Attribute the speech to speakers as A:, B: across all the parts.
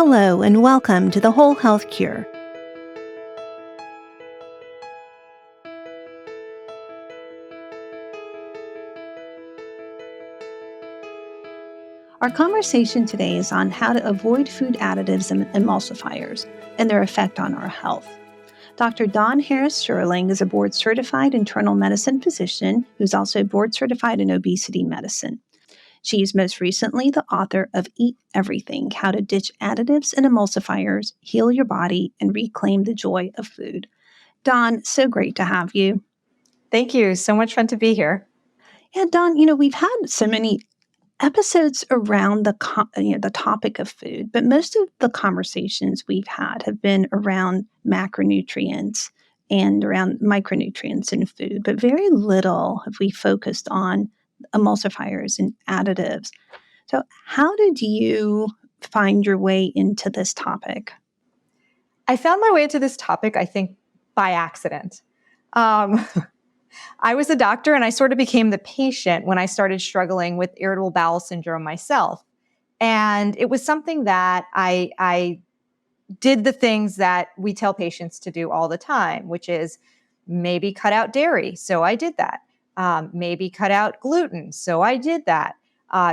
A: Hello and welcome to the Whole Health Cure. Our conversation today is on how to avoid food additives and emulsifiers and their effect on our health. Dr. Dawn Sherling is a board-certified internal medicine physician who's also board-certified in obesity medicine. She's most recently the author of Eat Everything: How to Ditch Additives and Emulsifiers, Heal Your Body, and Reclaim the Joy of Food. Dawn, so great to have you.
B: Thank you. So much fun to be here.
A: Yeah, Dawn, we've had so many episodes around the topic of food, but most of the conversations we've had have been around macronutrients and around micronutrients in food, but very little have we focused on emulsifiers and additives. So how did you find your way into this topic?
B: I found my way into this topic, I think, by accident. I was a doctor and I sort of became the patient when I started struggling with irritable bowel syndrome myself. And it was something that I did the things that we tell patients to do all the time, which is maybe cut out dairy. So I did that. Maybe cut out gluten. So I did that.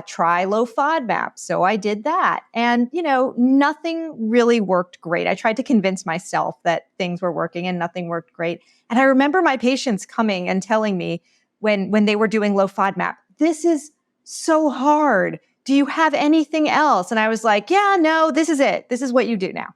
B: Try low FODMAP. So I did that. And, nothing really worked great. I tried to convince myself that things were working and nothing worked great. And I remember my patients coming and telling me when they were doing low FODMAP, this is so hard. Do you have anything else? And I was like, yeah, no, this is it. This is what you do now.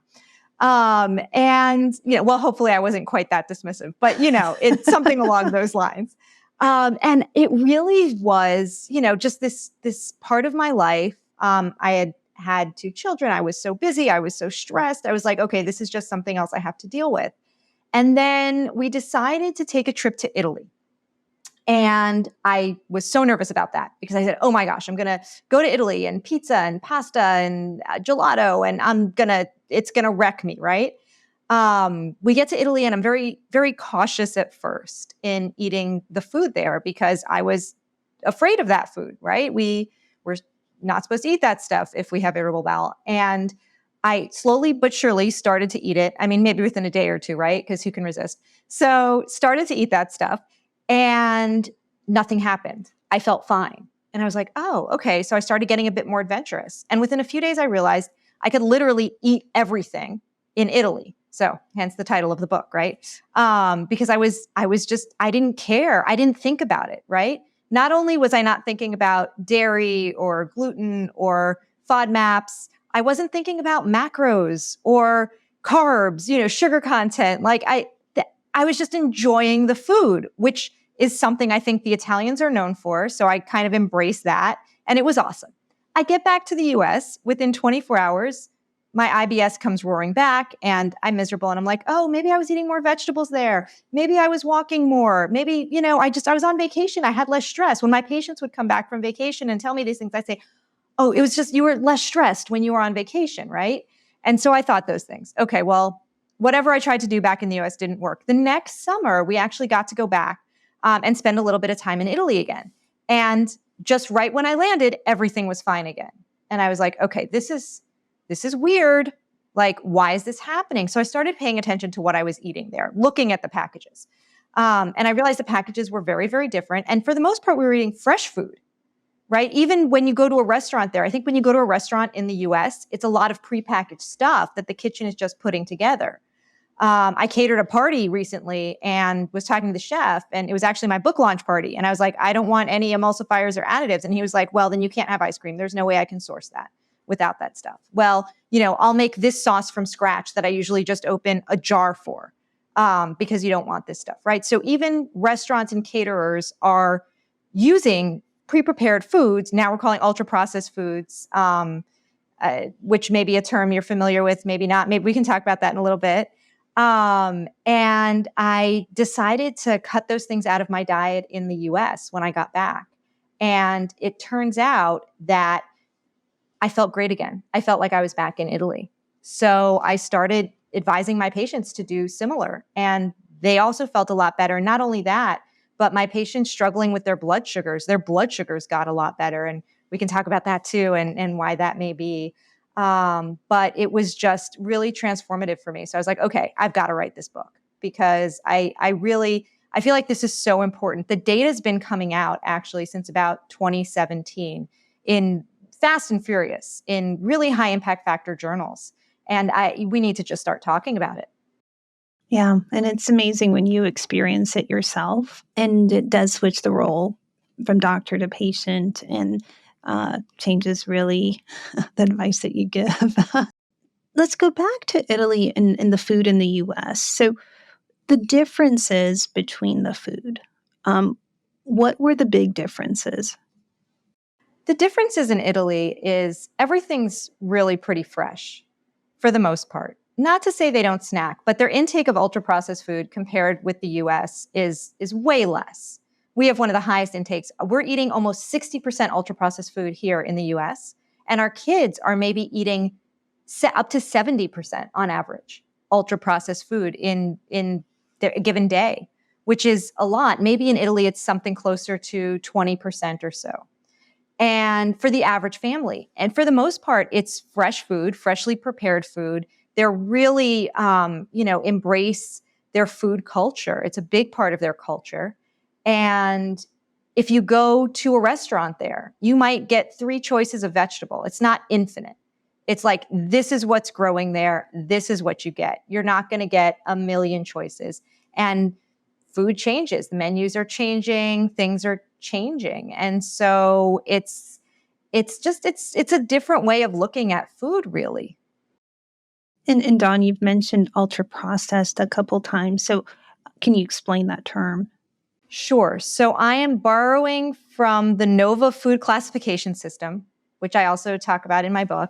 B: Hopefully I wasn't quite that dismissive, but it's something along those lines. And it really was, just this part of my life. I had 2 children. I was so busy. I was so stressed. I was like, okay, this is just something else I have to deal with. And then we decided to take a trip to Italy. And I was so nervous about that because I said, oh my gosh, I'm going to go to Italy and pizza and pasta and gelato, and it's going to wreck me, right? We get to Italy and I'm very, very cautious at first in eating the food there because I was afraid of that food, right? We were not supposed to eat that stuff if we have irritable bowel. And I slowly but surely started to eat it. I mean, maybe within a day or two, right? Because who can resist? So started to eat that stuff and nothing happened. I felt fine. And I was like, oh, okay. So I started getting a bit more adventurous. And within a few days, I realized I could literally eat everything in Italy. So hence the title of the book, right? Because I didn't care. I didn't think about it, right? Not only was I not thinking about dairy or gluten or FODMAPs, I wasn't thinking about macros or carbs, sugar content. Like I was just enjoying the food, which is something I think the Italians are known for. So I kind of embraced that and it was awesome. I get back to the US within 24 hours. My IBS comes roaring back and I'm miserable. And I'm like, oh, maybe I was eating more vegetables there. Maybe I was walking more. Maybe, I was on vacation. I had less stress. When my patients would come back from vacation and tell me these things, I'd say, oh, it was just, you were less stressed when you were on vacation, right? And so I thought those things. Okay, well, whatever I tried to do back in the US didn't work. The next summer, we actually got to go back and spend a little bit of time in Italy again. And just right when I landed, everything was fine again. And I was like, okay, this is weird. Like, why is this happening? So I started paying attention to what I was eating there, looking at the packages. And I realized the packages were very, very different. And for the most part, we were eating fresh food, right? Even when you go to a restaurant there, I think when you go to a restaurant in the US, it's a lot of prepackaged stuff that the kitchen is just putting together. I catered a party recently and was talking to the chef, and it was actually my book launch party. And I was like, I don't want any emulsifiers or additives. And he was like, well, then you can't have ice cream. There's no way I can source that without that stuff. Well, I'll make this sauce from scratch that I usually just open a jar for because you don't want this stuff, right? So even restaurants and caterers are using pre-prepared foods. Now we're calling ultra-processed foods, which may be a term you're familiar with, maybe not. Maybe we can talk about that in a little bit. And I decided to cut those things out of my diet in the US when I got back. And it turns out that I felt great again. I felt like I was back in Italy. So I started advising my patients to do similar. And they also felt a lot better. Not only that, but my patients struggling with their blood sugars got a lot better. And we can talk about that too and why that may be. But it was just really transformative for me. So I was like, okay, I've got to write this book because I feel like this is so important. The data has been coming out actually since about 2017 in fast and furious in really high impact factor journals. And we need to just start talking about it.
A: Yeah. And it's amazing when you experience it yourself, and it does switch the role from doctor to patient, and changes really the advice that you give. Let's go back to Italy and the food in the US. So, the differences between the food. What were the big differences?
B: The differences in Italy is everything's really pretty fresh for the most part. Not to say they don't snack, but their intake of ultra processed food compared with the US is way less. We have one of the highest intakes. We're eating almost 60% ultra processed food here in the US, and our kids are maybe eating up to 70% on average ultra processed food in a given day, which is a lot. Maybe in Italy it's something closer to 20% or so. And for the average family. And for the most part, it's fresh food, freshly prepared food. They're really, embrace their food culture. It's a big part of their culture. And if you go to a restaurant there, you might get 3 choices of vegetable. It's not infinite. It's like, this is what's growing there. This is what you get. You're not going to get a million choices. And food changes. The menus are changing. Things are changing. And so it's a different way of looking at food, really.
A: And Dawn, you've mentioned ultra processed a couple times. So, can you explain that term?
B: Sure. So I am borrowing from the NOVA food classification system, which I also talk about in my book,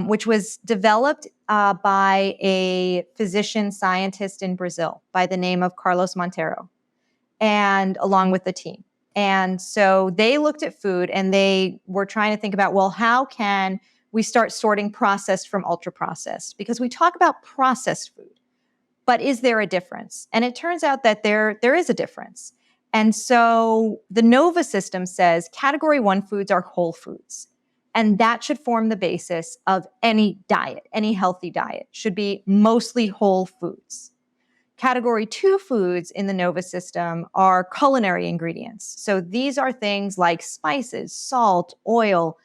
B: which was developed by a physician scientist in Brazil by the name of Carlos Monteiro, and along with the team. And so they looked at food and they were trying to think about, well, how can we start sorting processed from ultra processed? Because we talk about processed food, but is there a difference? And it turns out that there is a difference. And so the NOVA system says category 1 foods are whole foods. And that should form the basis of any diet, any healthy diet should be mostly whole foods. Category 2 foods in the NOVA system are culinary ingredients. So these are things like spices, salt, oil,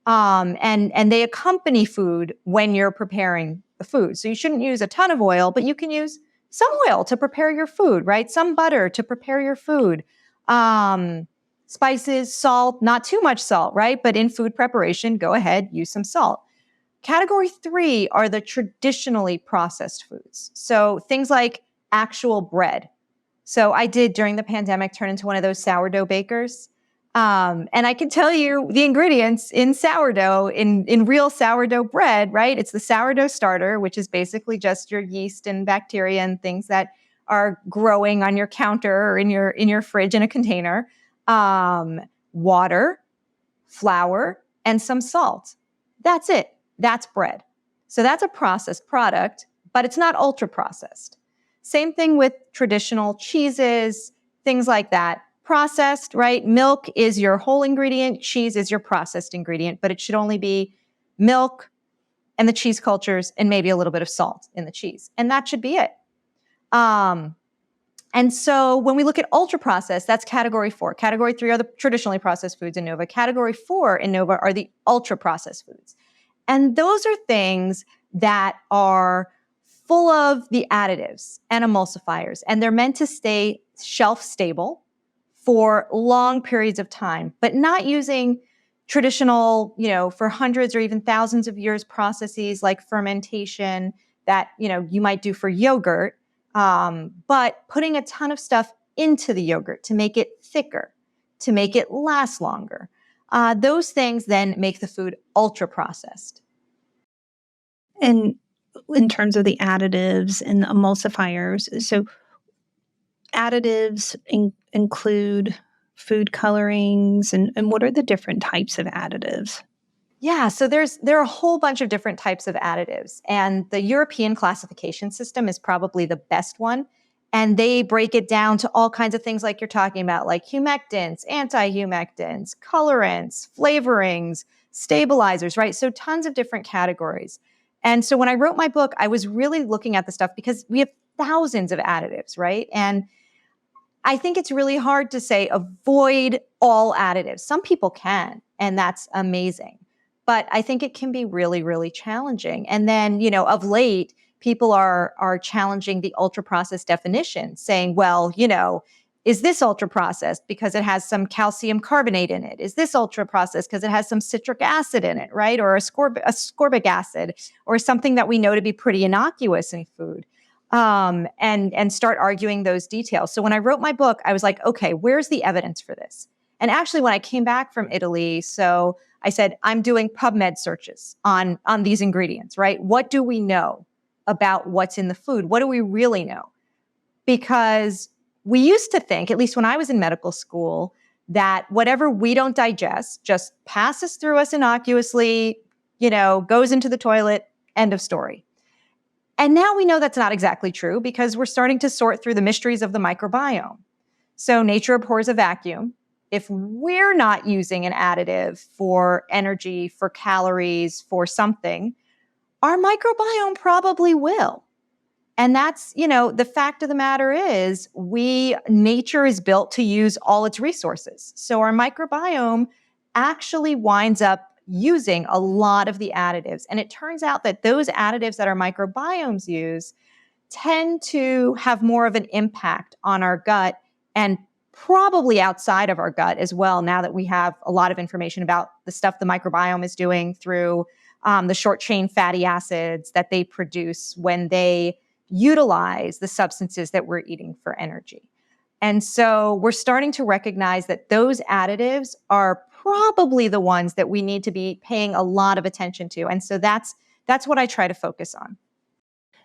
B: and they accompany food when you're preparing the food. So you shouldn't use a ton of oil, but you can use some oil to prepare your food, right? Some butter to prepare your food. Spices, salt, not too much salt, right? But in food preparation, go ahead, use some salt. Category 3 are the traditionally processed foods. So things like actual bread. So I did, during the pandemic, turn into one of those sourdough bakers. And I can tell you the ingredients in sourdough, in real sourdough bread, right? It's the sourdough starter, which is basically just your yeast and bacteria and things that are growing on your counter or in your fridge in a container. Water, flour, and some salt. That's it. That's bread. So that's a processed product, but it's not ultra processed. Same thing with traditional cheeses, things like that. Processed, right? Milk is your whole ingredient. Cheese is your processed ingredient, but it should only be milk and the cheese cultures and maybe a little bit of salt in the cheese. And that should be it. And so when we look at ultra processed, that's category 4. Category 3 are the traditionally processed foods in NOVA. Category 4 in NOVA are the ultra processed foods. And those are things that are full of the additives and emulsifiers, and they're meant to stay shelf stable for long periods of time, but not using traditional, for hundreds or even thousands of years processes like fermentation that, you might do for yogurt, but putting a ton of stuff into the yogurt to make it thicker, to make it last longer. Those things then make the food ultra processed.
A: And in terms of the additives and the emulsifiers, so additives include food colorings, and what are the different types of additives?
B: Yeah, so there are a whole bunch of different types of additives, and the European classification system is probably the best one. And they break it down to all kinds of things like you're talking about, like humectants, anti-humectants, colorants, flavorings, stabilizers, right? So tons of different categories. And so when I wrote my book, I was really looking at the stuff because we have thousands of additives, right? And I think it's really hard to say avoid all additives. Some people can, and that's amazing. But I think it can be really, really challenging. And then, of late, people are challenging the ultra processed definition, saying, well, is this ultra processed because it has some calcium carbonate in it? Is this ultra processed because it has some citric acid in it, right? Or ascorbic acid, or something that we know to be pretty innocuous in food? And start arguing those details. So when I wrote my book, I was like, okay, where's the evidence for this? And actually, when I came back from Italy, so I said, I'm doing PubMed searches on these ingredients, right? What do we know about what's in the food? What do we really know? Because we used to think, at least when I was in medical school, that whatever we don't digest just passes through us innocuously, goes into the toilet, end of story. And now we know that's not exactly true because we're starting to sort through the mysteries of the microbiome. So nature abhors a vacuum. If we're not using an additive for energy, for calories, for something, our microbiome probably will. And that's, the fact of the matter is nature is built to use all its resources. So our microbiome actually winds up using a lot of the additives. And it turns out that those additives that our microbiomes use tend to have more of an impact on our gut and probably outside of our gut as well, now that we have a lot of information about the stuff the microbiome is doing through the short chain fatty acids that they produce when they utilize the substances that we're eating for energy. And so we're starting to recognize that those additives are probably the ones that we need to be paying a lot of attention to. And so that's what I try to focus on.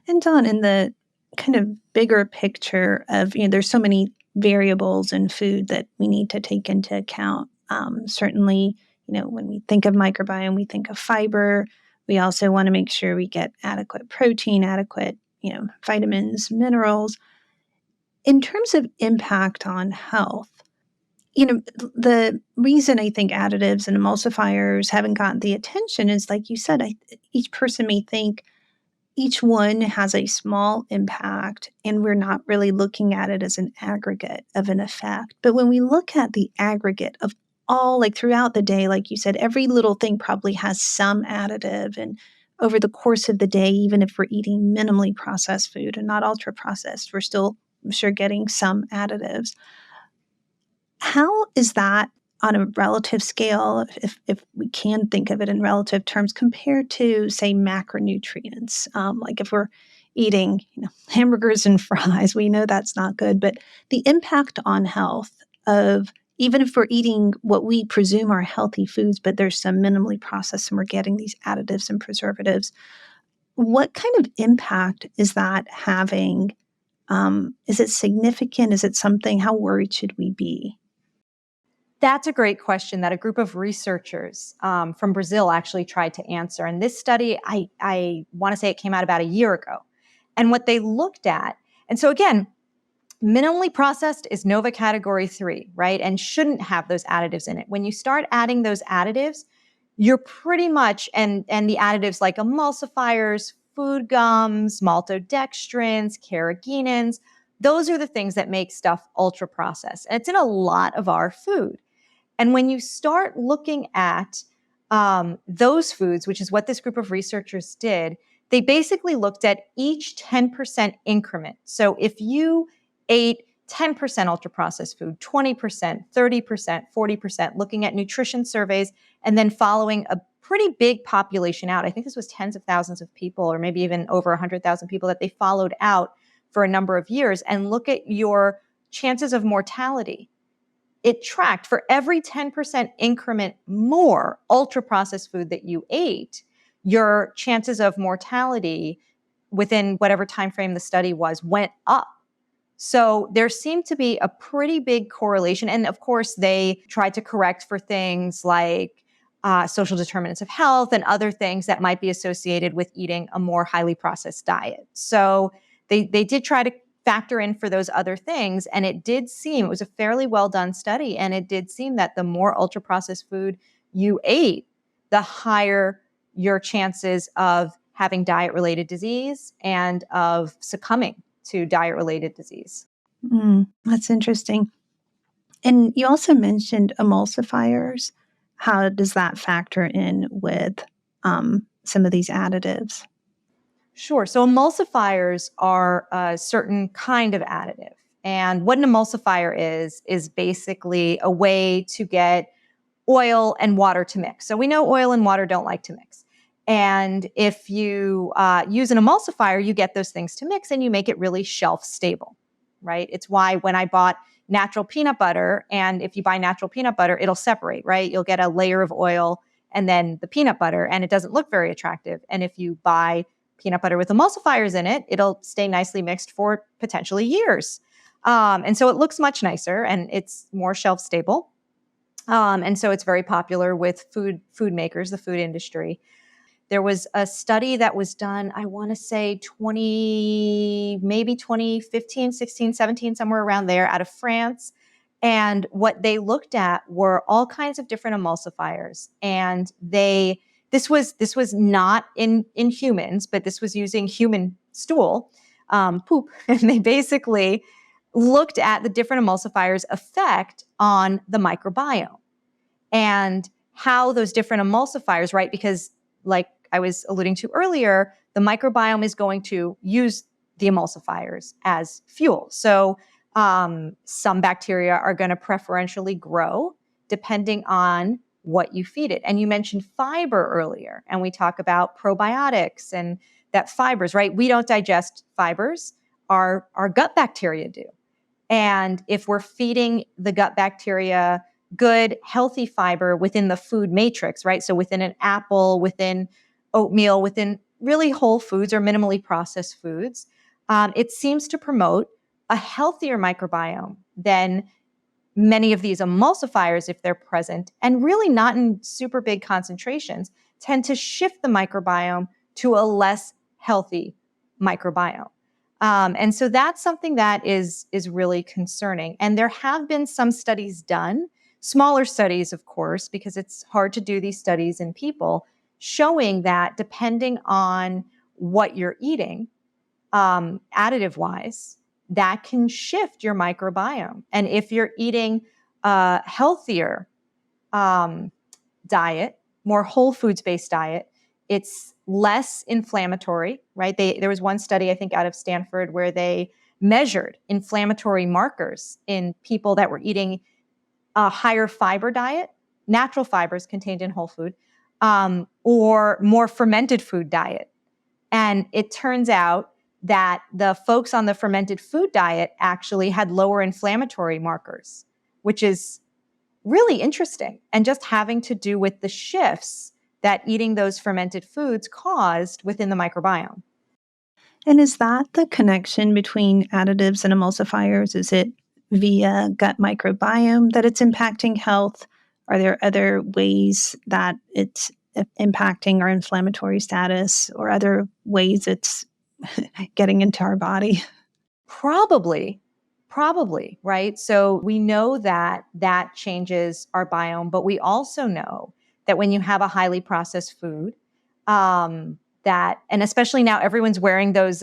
A: And Dawn, in the kind of bigger picture of, there's so many variables in food that we need to take into account. Certainly, when we think of microbiome, we think of fiber. We also want to make sure we get adequate protein, adequate, vitamins, minerals. In terms of impact on health, the reason I think additives and emulsifiers haven't gotten the attention is, like you said, each person may think each one has a small impact, and we're not really looking at it as an aggregate of an effect. But when we look at the aggregate of all, like throughout the day, like you said, every little thing probably has some additive. And over the course of the day, even if we're eating minimally processed food and not ultra processed, we're still, I'm sure, getting some additives. How is that on a relative scale, if we can think of it in relative terms, compared to, say, macronutrients? Like if we're eating, hamburgers and fries, we know that's not good, but the impact on health of, even if we're eating what we presume are healthy foods, but there's some minimally processed and we're getting these additives and preservatives, what kind of impact is that having? Is it significant? Is it something? How worried should we be?
B: That's a great question that a group of researchers from Brazil actually tried to answer. And this study, I want to say it came out about a year ago. And what they looked at, and so again, minimally processed is NOVA category 3, right? And shouldn't have those additives in it. When you start adding those additives, you're pretty much, and the additives like emulsifiers, food gums, maltodextrins, carrageenans, those are the things that make stuff ultra processed. And it's in a lot of our food. And when you start looking at those foods, which is what this group of researchers did, they basically looked at each 10% increment. So if you ate 10% ultra-processed food, 20%, 30%, 40%, looking at nutrition surveys, and then following a pretty big population out. I think this was tens of thousands of people, or maybe even over 100,000 people that they followed out for a number of years, and look at your chances of mortality. It tracked for every 10% increment more ultra-processed food that you ate, your chances of mortality within whatever time frame the study was went up. So there seemed to be a pretty big correlation. And of course, they tried to correct for things like social determinants of health and other things that might be associated with eating a more highly processed diet. So they did try to factor in for those other things. And it did seem, it was a fairly well done study. And it did seem that the more ultra processed food you ate, the higher your chances of having diet-related disease and of succumbing to diet-related disease.
A: That's interesting. And you also mentioned emulsifiers. How does that factor in with some of these additives?
B: Sure. So emulsifiers are a certain kind of additive. And what an emulsifier is basically a way to get oil and water to mix. So we know oil and water don't like to mix. And if you use an emulsifier, you get those things to mix and you make it really shelf stable, right? It's why when I bought natural peanut butter, and if you buy natural peanut butter, it'll separate, right? You'll get a layer of oil and then the peanut butter, and it doesn't look very attractive. And if you buy peanut butter with emulsifiers in it, it'll stay nicely mixed for potentially years. And so it looks much nicer and it's more shelf stable. And so it's very popular with food makers, the food industry. There was a study that was done, I want to say maybe 2015, 16, 17, somewhere around there, out of France. And what they looked at were all kinds of different emulsifiers. And this was not in humans, but this was using human stool, poop. And they basically looked at the different emulsifiers' effect on the microbiome and how those different emulsifiers, right? Because like I was alluding to earlier, the microbiome is going to use the emulsifiers as fuel. So some bacteria are going to preferentially grow depending on what you feed it. And you mentioned fiber earlier, and we talk about probiotics and that fibers, right? We don't digest fibers. Our gut bacteria do. And if we're feeding the gut bacteria good, healthy fiber within the food matrix, right? So within an apple, within oatmeal, within really whole foods or minimally processed foods, it seems to promote a healthier microbiome than many of these emulsifiers, if they're present, and really not in super big concentrations, tend to shift the microbiome to a less healthy microbiome. And so that's something that is really concerning. And there have been some studies done, smaller studies, of course, because it's hard to do these studies in people, showing that depending on what you're eating, additive-wise, that can shift your microbiome. And if you're eating a healthier diet, more whole foods-based diet, it's less inflammatory, right? There was one study, I think, out of Stanford where they measured inflammatory markers in people that were eating a higher fiber diet, natural fibers contained in whole food, or more fermented food diet. And it turns out that the folks on the fermented food diet actually had lower inflammatory markers, which is really interesting and just having to do with the shifts that eating those fermented foods caused within the microbiome.
A: And is that the connection between additives and emulsifiers? Is it via gut microbiome that it's impacting health? Are there other ways that it's impacting our inflammatory status or other ways it's getting into our body?
B: Probably, right? So we know that that changes our biome, but we also know that when you have a highly processed food, that, and especially now everyone's wearing those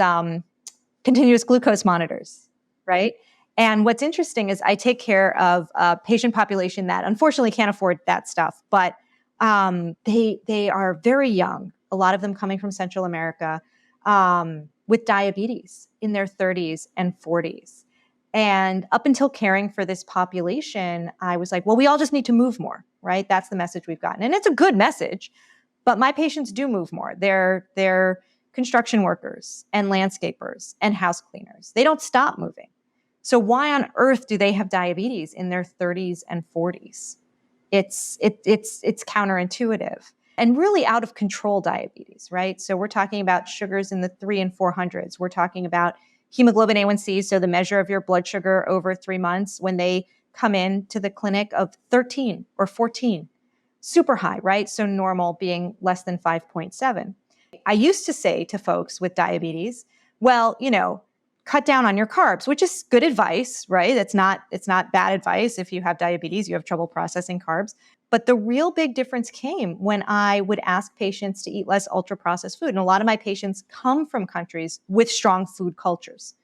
B: continuous glucose monitors, right? And what's interesting is I take care of a patient population that unfortunately can't afford that stuff, but they are very young, a lot of them coming from Central America, with diabetes in their 30s and 40s. And up until caring for this population, I was like, well, we all just need to move more, right? That's the message we've gotten. And it's a good message, but my patients do move more. They're construction workers and landscapers and house cleaners. They don't stop moving. So why on earth do they have diabetes in their 30s and 40s? It's counterintuitive. And really out of control diabetes, right? So we're talking about sugars in the 300s and 400s. We're talking about hemoglobin A1C, so the measure of your blood sugar over 3 months when they come in to the clinic of 13 or 14. Super high, right? So normal being less than 5.7. I used to say to folks with diabetes, well, cut down on your carbs, which is good advice, right? It's not bad advice. If you have diabetes, you have trouble processing carbs. But the real big difference came when I would ask patients to eat less ultra-processed food. And a lot of my patients come from countries with strong food cultures.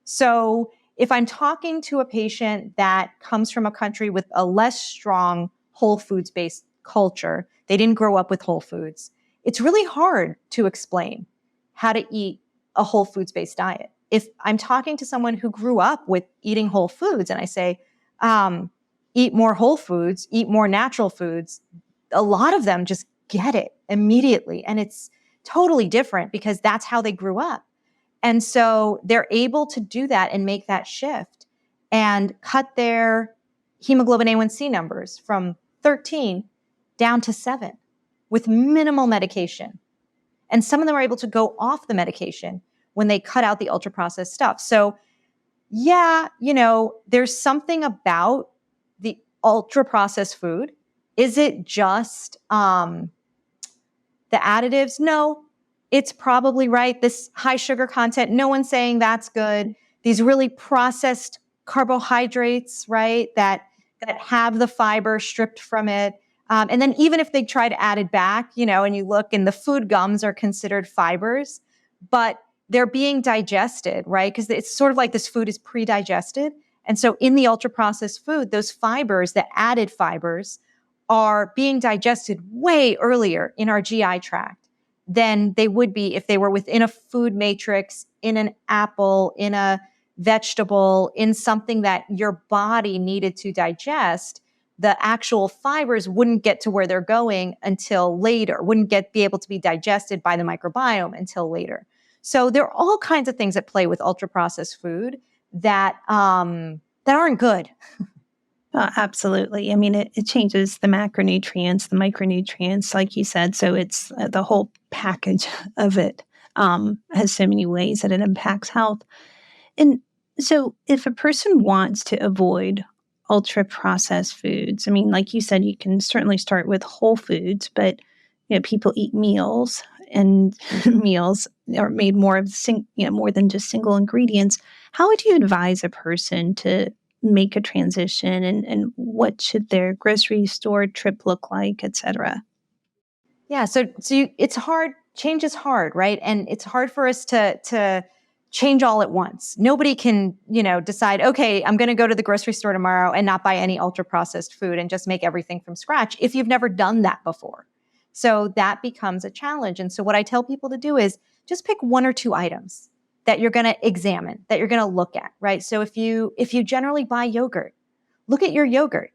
B: So if I'm talking to a patient that comes from a country with a less strong whole foods-based culture, they didn't grow up with whole foods, it's really hard to explain how to eat a whole foods-based diet. If I'm talking to someone who grew up with eating whole foods and I say, eat more whole foods, eat more natural foods, a lot of them just get it immediately. And it's totally different because that's how they grew up. And so they're able to do that and make that shift and cut their hemoglobin A1C numbers from 13 down to 7 with minimal medication. And some of them are able to go off the medication when they cut out the ultra-processed stuff. So yeah, there's something about the ultra-processed food. Is it just the additives? No, it's probably right. This high sugar content, no one's saying that's good. These really processed carbohydrates, right, that have the fiber stripped from it. And then even if they try to add it back, and you look and the food gums are considered fibers, but they're being digested, right? Because it's sort of like this food is pre-digested. And so in the ultra-processed food, those fibers, the added fibers, are being digested way earlier in our GI tract than they would be if they were within a food matrix, in an apple, in a vegetable, in something that your body needed to digest. The actual fibers wouldn't get to where they're going until later, wouldn't be able to be digested by the microbiome until later. So there are all kinds of things at play with ultra-processed food that aren't good.
A: Absolutely. I mean, it changes the macronutrients, the micronutrients, like you said. So it's the whole package of it has so many ways that it impacts health. And so if a person wants to avoid ultra processed foods, I mean, like you said, you can certainly start with whole foods, but people eat meals, and meals are made more of more than just single ingredients. How would you advise a person to make a transition, and what should their grocery store trip look like, et cetera?
B: Yeah. So it's hard. Change is hard, right? And it's hard for us to change all at once. Nobody can, decide, okay, I'm going to go to the grocery store tomorrow and not buy any ultra processed food and just make everything from scratch if you've never done that before. So that becomes a challenge. And so what I tell people to do is just pick 1 or 2 items that you're going to examine, that you're going to look at, right? So if you generally buy yogurt, look at your yogurt.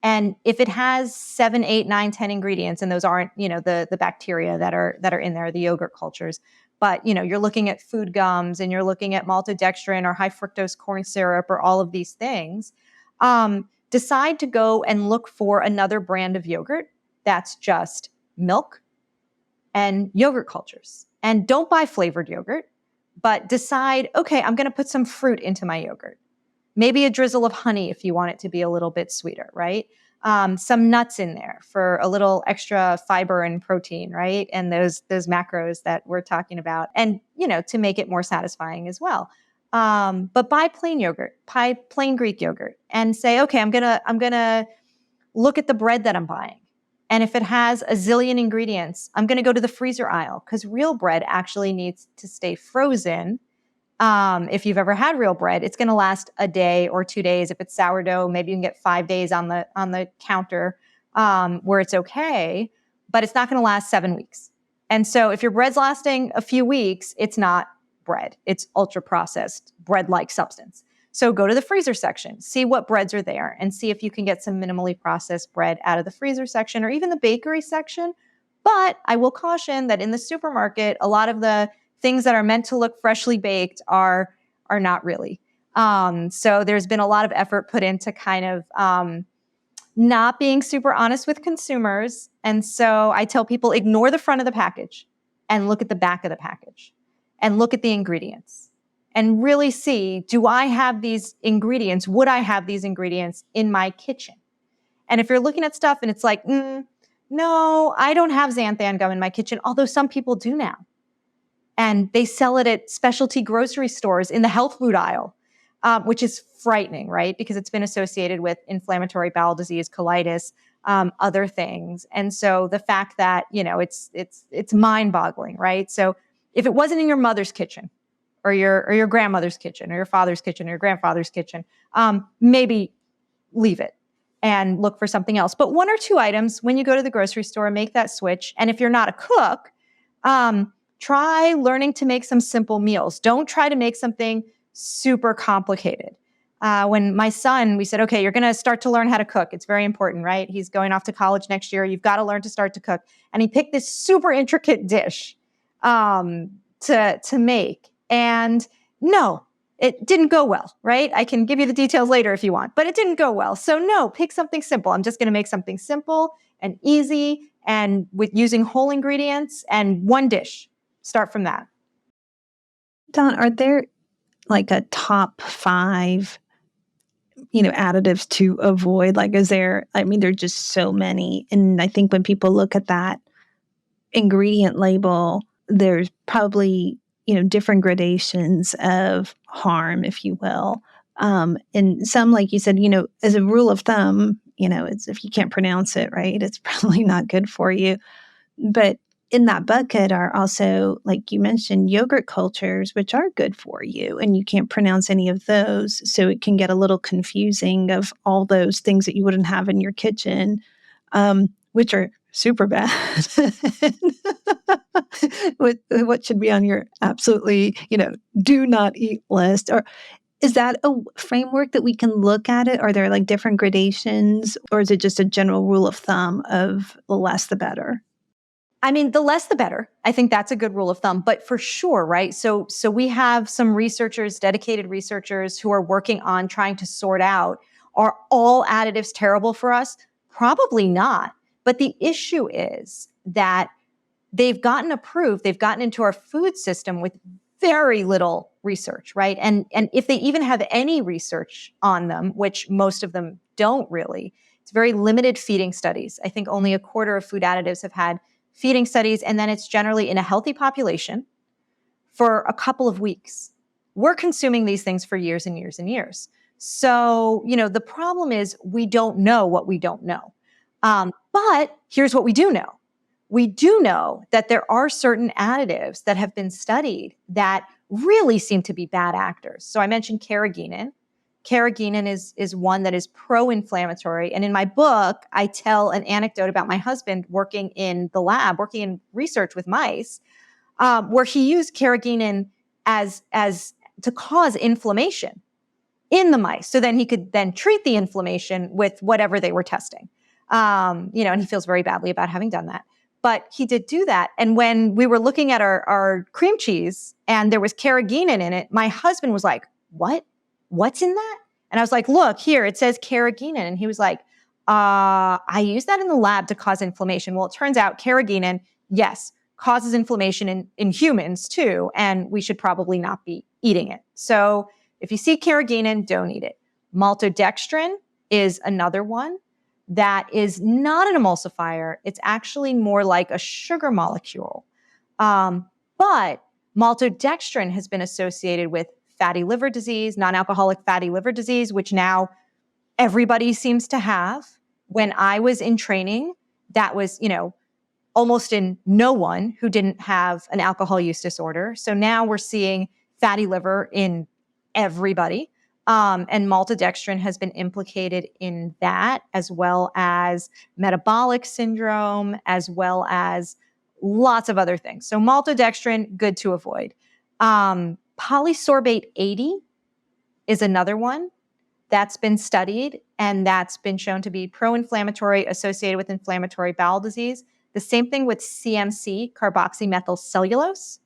B: And if it has 7, 8, 9, 10 ingredients, and those aren't, the bacteria that are in there, the yogurt cultures, but you're looking at food gums and you're looking at maltodextrin or high fructose corn syrup or all of these things, decide to go and look for another brand of yogurt that's just milk and yogurt cultures. And don't buy flavored yogurt, but decide, okay, I'm going to put some fruit into my yogurt. Maybe a drizzle of honey if you want it to be a little bit sweeter, right? Some nuts in there for a little extra fiber and protein, right? And those macros that we're talking about, and to make it more satisfying as well. But buy plain yogurt, buy plain Greek yogurt, and say, okay, I'm gonna look at the bread that I'm buying. And if it has a zillion ingredients, I'm going to go to the freezer aisle, because real bread actually needs to stay frozen. If you've ever had real bread, it's going to last a day or 2 days. If it's sourdough, maybe you can get 5 days on the counter where it's okay, but it's not going to last 7 weeks. And so if your bread's lasting a few weeks, it's not bread. It's ultra processed bread-like substance. So go to the freezer section, see what breads are there, and see if you can get some minimally processed bread out of the freezer section or even the bakery section. But I will caution that in the supermarket, a lot of the things that are meant to look freshly baked are not really. So there's been a lot of effort put into kind of not being super honest with consumers. And so I tell people, ignore the front of the package and look at the back of the package and look at the ingredients and really see, do I have these ingredients? Would I have these ingredients in my kitchen? And if you're looking at stuff and it's like, no, I don't have xanthan gum in my kitchen, although some people do now. And they sell it at specialty grocery stores in the health food aisle, which is frightening, right? Because it's been associated with inflammatory bowel disease, colitis, other things. And so the fact that, it's mind-boggling, right? So if it wasn't in your mother's kitchen or your grandmother's kitchen or your father's kitchen or your grandfather's kitchen, maybe leave it and look for something else. But 1 or 2 items when you go to the grocery store, make that switch. And if you're not a cook, try learning to make some simple meals. Don't try to make something super complicated. When my son, we said, okay, you're going to start to learn how to cook. It's very important, right? He's going off to college next year. You've got to learn to start to cook. And he picked this super intricate dish to make. And no, it didn't go well, right? I can give you the details later if you want, but it didn't go well. So no, pick something simple. I'm just going to make something simple and easy and with using whole ingredients and one dish. Start from that.
A: Dawn, are there like a top 5, additives to avoid? Like, there are just so many. And I think when people look at that ingredient label, there's probably, different gradations of harm, if you will. And some, like you said, as a rule of thumb, it's if you can't pronounce it, right, it's probably not good for you. But in that bucket are also, like you mentioned, yogurt cultures, which are good for you, and you can't pronounce any of those. So it can get a little confusing of all those things that you wouldn't have in your kitchen, which are super bad. What should be on your absolutely, do not eat list? Or is that a framework that we can look at it? Are there like different gradations, or is it just a general rule of thumb of the less the better?
B: I mean, the less the better. I think that's a good rule of thumb, but for sure, right? So we have some researchers, dedicated researchers who are working on trying to sort out, are all additives terrible for us? Probably not. But the issue is that they've gotten approved, they've gotten into our food system with very little research, right? And if they even have any research on them, which most of them don't really, it's very limited feeding studies. I think only a quarter of food additives have had feeding studies, and then it's generally in a healthy population for a couple of weeks. We're consuming these things for years and years and years. So, the problem is we don't know what we don't know. But here's what we do know. We do know that there are certain additives that have been studied that really seem to be bad actors. So I mentioned carrageenan. Carrageenan is one that is pro-inflammatory. And in my book, I tell an anecdote about my husband working in the lab, working in research with mice, where he used carrageenan as to cause inflammation in the mice. So then he could then treat the inflammation with whatever they were testing. And he feels very badly about having done that. But he did do that. And when we were looking at our cream cheese and there was carrageenan in it, my husband was like, what? What's in that? And I was like, look, here, it says carrageenan. And he was like, I use that in the lab to cause inflammation. Well, it turns out carrageenan, yes, causes inflammation in humans too. And we should probably not be eating it. So if you see carrageenan, don't eat it. Maltodextrin is another one that is not an emulsifier. It's actually more like a sugar molecule. But maltodextrin has been associated with fatty liver disease, non-alcoholic fatty liver disease, which now everybody seems to have. When I was in training, that was, almost in no one who didn't have an alcohol use disorder. So now we're seeing fatty liver in everybody. And maltodextrin has been implicated in that, as well as metabolic syndrome, as well as lots of other things. So maltodextrin, good to avoid. Polysorbate 80 is another one that's been studied and that's been shown to be pro-inflammatory, associated with inflammatory bowel disease. The same thing with CMC, carboxymethylcellulose,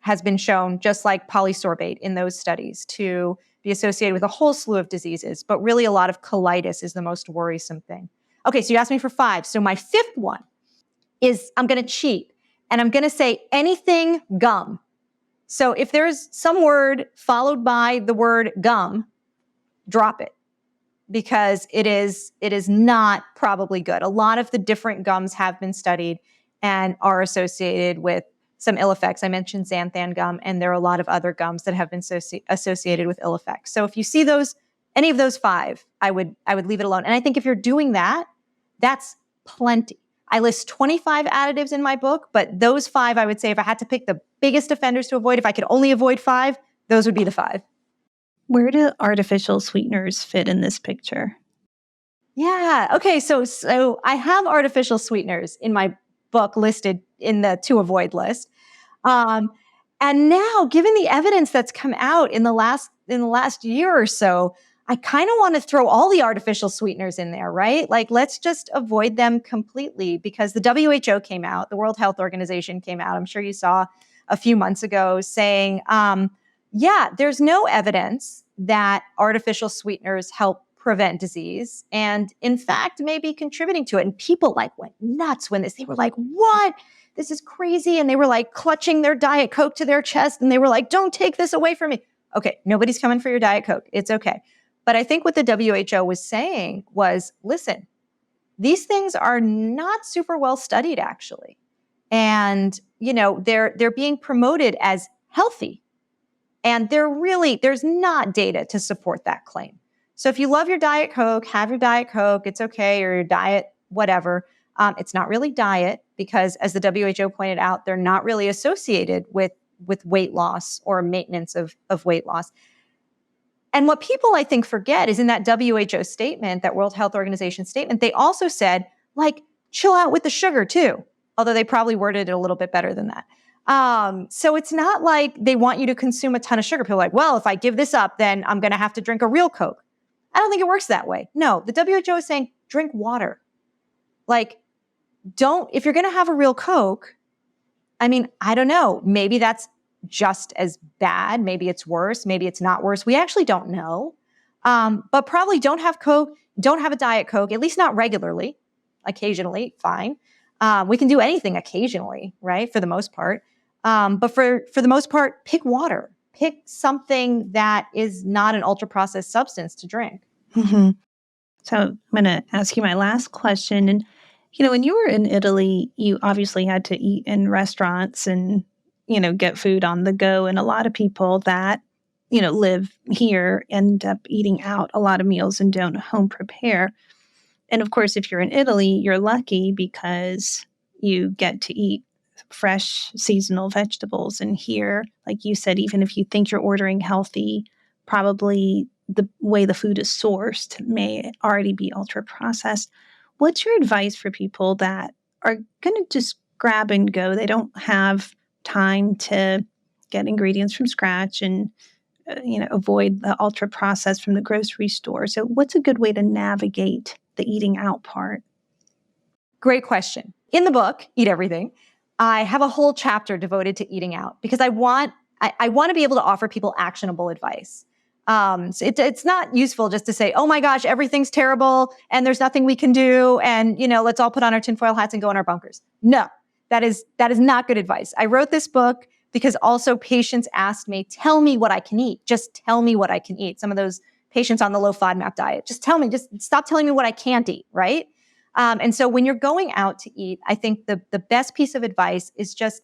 B: has been shown, just like polysorbate in those studies, to be associated with a whole slew of diseases. But really, a lot of colitis is the most worrisome thing. Okay, so you asked me for 5. So my 5th one is, I'm going to cheat, and I'm going to say anything gum. So if there's some word followed by the word gum, drop it, because it is not probably good. A lot of the different gums have been studied and are associated with some ill effects. I mentioned xanthan gum, and there are a lot of other gums that have been associated with ill effects. So if you see those, Any of those 5, I would leave it alone. And I think if you're doing that, that's plenty. I list 25 additives in my book, but those 5, I would say if I had to pick the biggest offenders to avoid, if I could only avoid 5, those would be the 5.
A: Where do artificial sweeteners fit in this picture?
B: Yeah. Okay. So I have artificial sweeteners in my book listed in the to avoid list. And now, given the evidence that's come out in the last year or so, I kind of want to throw all the artificial sweeteners in there, right? Like, let's just avoid them completely, because the WHO came out, the World Health Organization came out, I'm sure you saw a few months ago, saying, yeah, there's no evidence that artificial sweeteners help prevent disease, and in fact, may be contributing to it. And people like went nuts when they were like, what? This is crazy. And they were like clutching their Diet Coke to their chest. And they were like, don't take this away from me. Okay, nobody's coming for your Diet Coke. It's okay. But I think what the WHO was saying was, listen, these things are not super well studied, actually. And, they're being promoted as healthy. And there's not data to support that claim. So if you love your Diet Coke, have your Diet Coke, it's okay, or your diet, whatever. It's not really diet, because as the WHO pointed out, they're not really associated with weight loss or maintenance of weight loss. And what people, I think, forget is in that WHO statement, that World Health Organization statement, they also said, like, chill out with the sugar too, although they probably worded it a little bit better than that. So it's not like they want you to consume a ton of sugar. People are like, well, if I give this up, then I'm going to have to drink a real Coke. I don't think it works that way. No, the WHO is saying drink water. Like, if you're going to have a real Coke, I mean, I don't know, maybe that's just as bad. Maybe it's worse. Maybe it's not worse. We actually don't know. But probably don't have Coke, don't have a Diet Coke, at least not regularly. Occasionally, fine. We can do anything occasionally, right? For the most part. But for the most part, pick water. Pick something that is not an ultra-processed substance to drink.
A: Mm-hmm. So I'm going to ask you my last question. And, when you were in Italy, you obviously had to eat in restaurants and, get food on the go. And a lot of people that, live here end up eating out a lot of meals and don't home prepare. And of course, if you're in Italy, you're lucky because you get to eat fresh seasonal vegetables. And here, like you said, even if you think you're ordering healthy, probably the way the food is sourced may already be ultra processed. What's your advice for people that are going to just grab and go? They don't have time to get ingredients from scratch and avoid the ultra processed from the grocery store. So what's a good way to navigate the eating out part?
B: Great question. In the book, Eat Everything, I have a whole chapter devoted to eating out, because I want to be able to offer people actionable advice. So it's not useful just to say, oh my gosh, everything's terrible and there's nothing we can do. And, let's all put on our tinfoil hats and go in our bunkers. No, that is not good advice. I wrote this book because also patients asked me, tell me what I can eat. Just tell me what I can eat. Some of those patients on the low FODMAP diet, just stop telling me what I can't eat, right? And so when you're going out to eat, I think the best piece of advice is just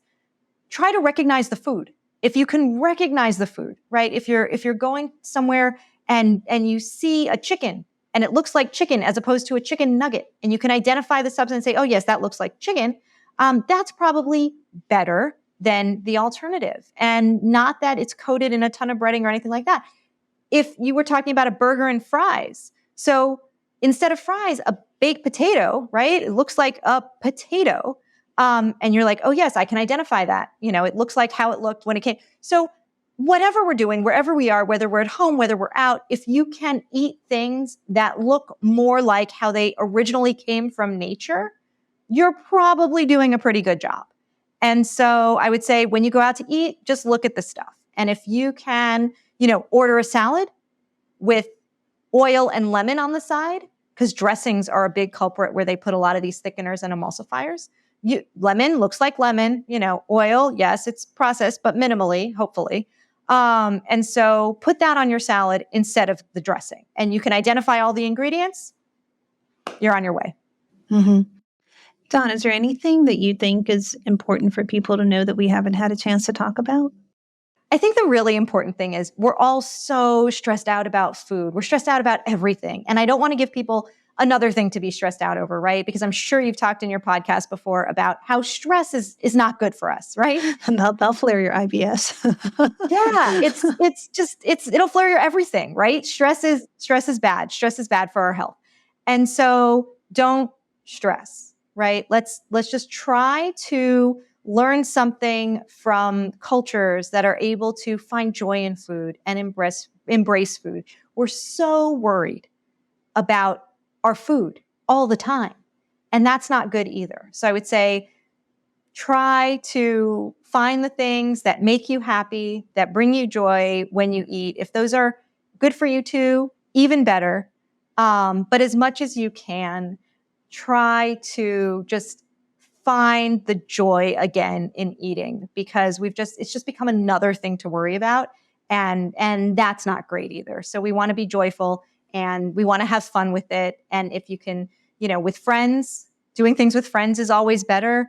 B: try to recognize the food. If you can recognize the food, right? If you're going somewhere and you see a chicken and it looks like chicken as opposed to a chicken nugget, and you can identify the substance and say, oh yes, that looks like chicken, that's probably better than the alternative. And not that it's coated in a ton of breading or anything like that. If you were talking about a burger and fries, so instead of fries, a baked potato, right? It looks like a potato. And you're like, oh yes, I can identify that. It looks like how it looked when it came. So whatever we're doing, wherever we are, whether we're at home, whether we're out, if you can eat things that look more like how they originally came from nature, you're probably doing a pretty good job. And so I would say when you go out to eat, just look at the stuff. And if you can, order a salad with oil and lemon on the side, because dressings are a big culprit where they put a lot of these thickeners and emulsifiers. Lemon looks like lemon, oil, yes, it's processed, but minimally, hopefully. And so put that on your salad instead of the dressing. And you can identify all the ingredients. You're on your way.
A: Mm-hmm. Dawn, is there anything that you think is important for people to know that we haven't had a chance to talk about?
B: I think the really important thing is we're all so stressed out about food. We're stressed out about everything. And I don't want to give people another thing to be stressed out over, right? Because I'm sure you've talked in your podcast before about how stress is not good for us, right?
A: And they'll flare your IBS.
B: Yeah, it'll flare your everything, right? Stress is bad. Stress is bad for our health. And so don't stress, right? Let's just try to learn something from cultures that are able to find joy in food and embrace food. We're so worried about our food all the time, and that's not good either. So I would say try to find the things that make you happy, that bring you joy when you eat. If those are good for you too, even better. But as much as you can, try to just find the joy again in eating, because it's just become another thing to worry about. And that's not great either. So we want to be joyful and we want to have fun with it. And if you can, with friends, doing things with friends is always better.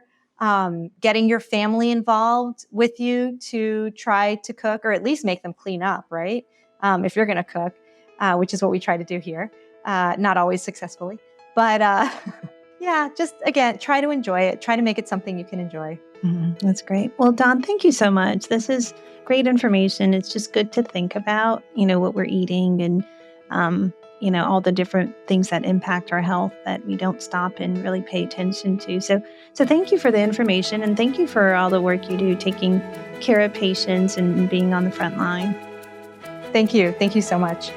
B: Getting your family involved with you to try to cook, or at least make them clean up, right? If you're going to cook, which is what we try to do here, not always successfully, but yeah, just again, try to enjoy it. Try to make it something you can enjoy.
A: That's great. Well, Dawn, thank you so much. This is great information. It's just good to think about, what we're eating and, all the different things that impact our health that we don't stop and really pay attention to. So thank you for the information, and thank you for all the work you do taking care of patients and being on the front line.
B: Thank you. Thank you so much.